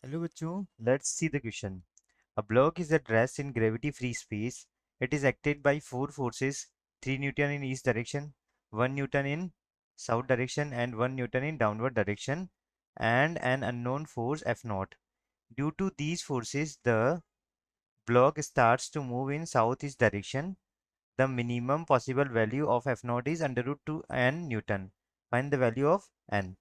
Hello bachcho, let's see the question. A block is at rest in gravity-free space. It is acted by four forces, 3 Newton in each direction, 1 Newton in south direction and 1 Newton in downward direction, and an unknown force F naught. Due to these forces, the block starts to move in southeast direction. The minimum possible value of F naught is under root 2 n Newton. Find the value of n.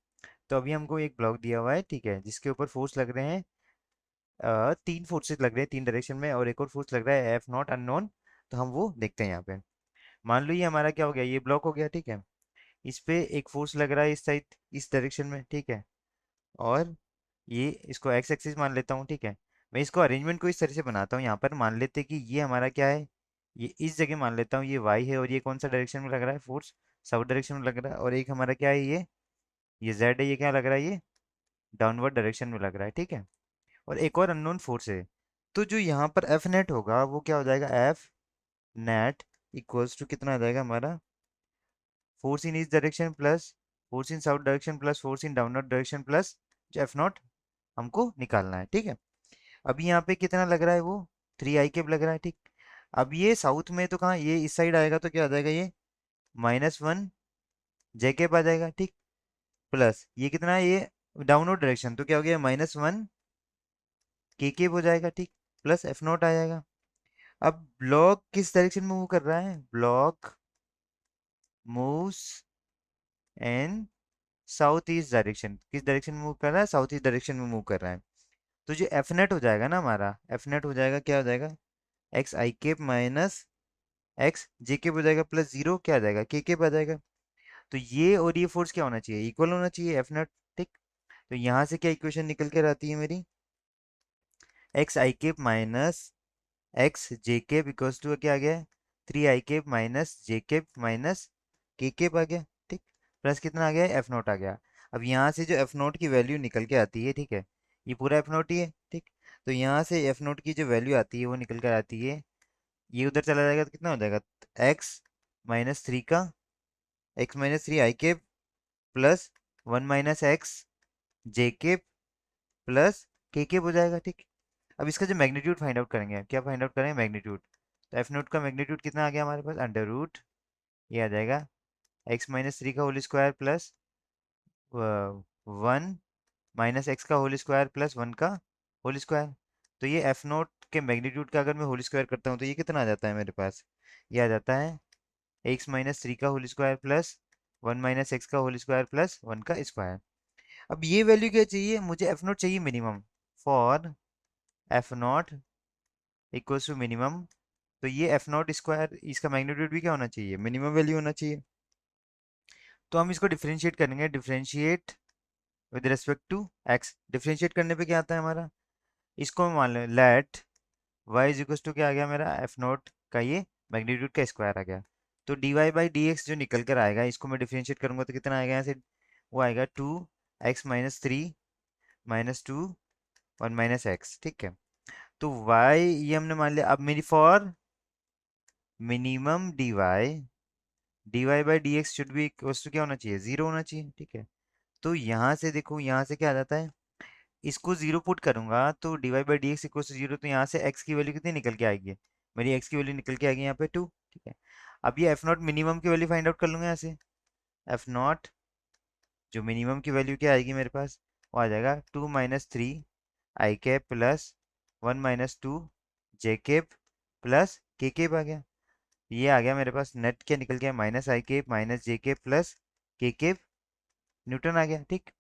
तो अभी हमको एक block दिया हुआ है, ठीक है, जिसके ऊपर फोर्स लग रहे हैं, तीन फोर्सेस लग रहे हैं तीन डायरेक्शन में, और एक और फोर्स लग रहा है एफ नॉट अननोन। तो हम वो देखते हैं यहाँ पे। मान लो ये हमारा क्या हो गया, ये ब्लॉक हो गया, ठीक है। इस पे एक फोर्स लग रहा है इस साइड, इस डायरेक्शन में, ठीक है। और ये इसको एक्स एक्सिस मान लेता हूँ, ठीक है। मैं इसको अरेंजमेंट को इस तरह से बनाता हूँ, यहाँ पर मान लेते हैं कि ये हमारा क्या है, ये इस जगह मान लेता हूँ ये वाई है, और ये कौन सा डायरेक्शन में लग रहा है फोर्स, साउथ डायरेक्शन में लग रहा है। और एक हमारा क्या है, ये जेड है, ये क्या लग रहा है, ये डाउनवर्ड डायरेक्शन में लग रहा है, ठीक है। और एक और अननोन फोर्स है। तो जो यहाँ पर एफ नेट होगा वो क्या हो जाएगा, एफ नेट इक्वल्स टू कितना आ जाएगा हमारा, फोर्स इन इस direction plus force in south direction plus force in downward direction plus जो एफ नॉट हमको निकालना है, ठीक है। अभी यहाँ पे कितना लग रहा है, वो 3 i लग रहा है, ठीक। अब ये साउथ में तो कहाँ, ये इस साइड आएगा तो क्या आ जाएगा, ये -1 जे कैप आ जाएगा, ठीक। प्लस ये कितना है, ये डाउनवर्ड डायरेक्शन, तो क्या हो गया, -1 के कैप हो जाएगा, ठीक। प्लस एफ नॉट आ जाएगा। अब ब्लॉक किस डायरेक्शन में मूव कर रहा है, block moves in south east direction. किस डायरेक्शन में मूव कर रहा है, साउथ ईस्ट डायरेक्शन में मूव कर रहा है। तो जो एफ नेट हो जाएगा ना हमारा, एफ नेट हो जाएगा, क्या हो जाएगा, x i cap minus x j cap हो जाएगा, प्लस जीरो क्या आ जाएगा, के केप आ जाएगा। तो ये और ये फोर्स क्या होना चाहिए, इक्वल होना चाहिए, एफ नेट, ठीक। तो यहाँ से क्या इक्वेशन निकल कर आती है मेरी, x i cap minus x j cap equals to क्या आ गया, 3 i cap minus j cap minus k cap आ गया, ठीक। प्लस कितना आ गया, एफ नोट आ गया। अब यहाँ से जो एफ नोट की वैल्यू निकल के आती है, ठीक है, ये पूरा एफ नोट ही है, ठीक। तो यहाँ से एफ नोट की जो वैल्यू आती है वो निकल कर आती है, ये उधर चला जाएगा तो कितना हो जाएगा, एक्स-3 का x-3 i cap plus 1 - x j cap plus k cap हो जाएगा, ठीक। अब इसका जो मैग्नीट्यूड फाइंड आउट करेंगे, क्या फाइंड आउट करेंगे, मैग्नीट्यूड। तो एफ नोट का मैग्नीट्यूड कितना आ गया हमारे पास, अंडर रूट, ये आ जाएगा x-3 का होल स्क्वायर प्लस 1 - एक्स का होल स्क्वायर प्लस 1 का होल स्क्वायर। तो ये एफ नोट के मैग्नीट्यूड का अगर मैं होल स्क्वायर करता हूँ तो ये कितना आ जाता है मेरे पास, ये आ जाता है x-3 का होल स्क्वायर प्लस 1 - एक्स का होल स्क्वायर प्लस 1 का स्क्वायर। अब ये वैल्यू क्या चाहिए, मुझे एफ नोट चाहिए minimum, for F not equals to minimum. तो ये एफ नॉट स्क्वायर, इसका मैग्नीट्यूड भी क्या होना चाहिए, मिनिमम वैल्यू होना चाहिए। तो हम इसको डिफरेंशिएट करेंगे, differentiate with respect to x. Differentiate करने पे क्या आता है हमारा, इसको हम मान लें let y is equal to क्या आ गया मेरा, एफ नॉट का ये मैग्नीट्यूड का स्क्वायर आ गया। तो d y by d x जो निकल कर आएगा, इसको मैं डिफरेंशिएट करूंगा तो कितना आएगा यहाँ से, वो आएगा 2x-3 - 2 1 - एक्स, ठीक है। तो y ये हमने मान लिया। अब मेरी for minimum d y by d x should be equals to क्या होना चाहिए, जीरो होना चाहिए, ठीक है। तो यहाँ से देखो, यहाँ से क्या आ जाता है, इसको जीरो पुट करूंगा तो d y by d x equals to zero. तो यहाँ से एक्स की वैल्यू कितनी निकल के आएगी, मेरी एक्स की वैल्यू निकल के आएगी यहाँ पे 2, ठीक है। अब ये एफ नॉट मिनिमम की वैल्यू फाइंड आउट कर लूंगा यहाँ से। एफ नॉट जो मिनिमम की वैल्यू क्या आएगी मेरे पास, वो आ जाएगा 2 - 3 i cap plus 1 - 2 j cap plus k cap आ गया। ये आ गया मेरे पास, नेट क्या निकल गया, -i cap minus j cap plus k cap newton आ गया, ठीक।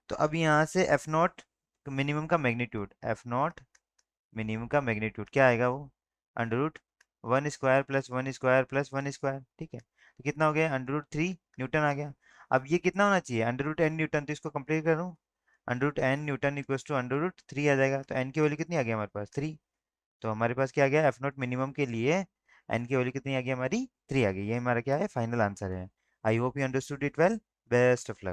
तो अब यहाँ से एफ नॉट मिनिमम का मैग्नीट्यूड, एफ नॉट मिनिमम का मैग्नीट्यूड क्या आएगा, वो under root 1 square plus 1 square plus 1 square, ठीक है। तो कितना हो गया, अंडर रूट 3 न्यूटन आ गया। अब ये कितना होना चाहिए, अंडर रूट n न्यूटन। तो इसको कंप्लीट करूँ, under root n newton equals to under root 3 आ जाएगा। तो n की वैल्यू कितनी आ गई हमारे पास, 3। तो हमारे पास क्या आ गया, एफ नॉट मिनिमम के लिए n की वैल्यू कितनी आ गई हमारी, 3 आ गई। ये हमारा क्या है, फाइनल आंसर है। I hope you understood it well. Best of luck.